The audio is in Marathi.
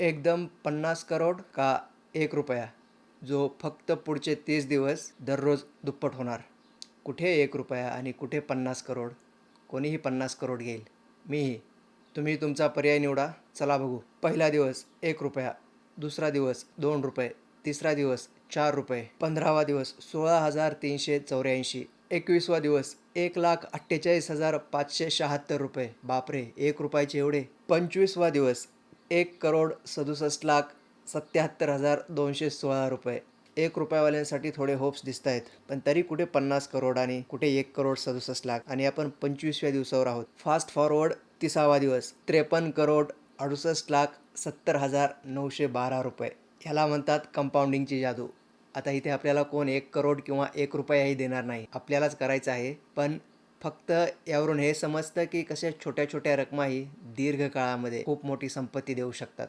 एकदम 50 करोड का 1 रुपया, जो फक्त पुढचे 30 दिवस दररोज दुप्पट होणार. कुठे 1 रुपया आणि कुठे 50 करोड. कोणीही 50 करोड घेईल. मीही. तुम्ही तुमचा पर्याय निवडा. चला बघू. पहिला दिवस 1 रुपया, दुसरा दिवस 2 रुपये, तिसरा दिवस 4 रुपये, 15वा दिवस 16,384, 21वा दिवस 1,48,576 रुपये. बापरे, 1 रुपयाचे एवढे. 25वा दिवस 1,67,77,216 रुपये. 1 रुपयावाल्यांसाठी थोडे होप्स दिसत आहेत, पण तरी कुठे 50 करोड आणि कुठे 1,67,00,000 आणि आपण 25व्या दिवसावर आहोत. फास्ट फॉरवर्ड 30वा दिवस 53,68,70,912 रुपये. ह्याला म्हणतात कंपाऊंडिंगची जादू. आता इथे आपल्याला कोण 1 करोड किंवा 1 रुपयाही देणार नाही. आपल्यालाच करायचं आहे. पण फक्त यावरून हे समजतं की कशा छोट्या छोट्या रकमाही दीर्घकाळामध्ये खूप मोठी संपत्ती देऊ शकतात.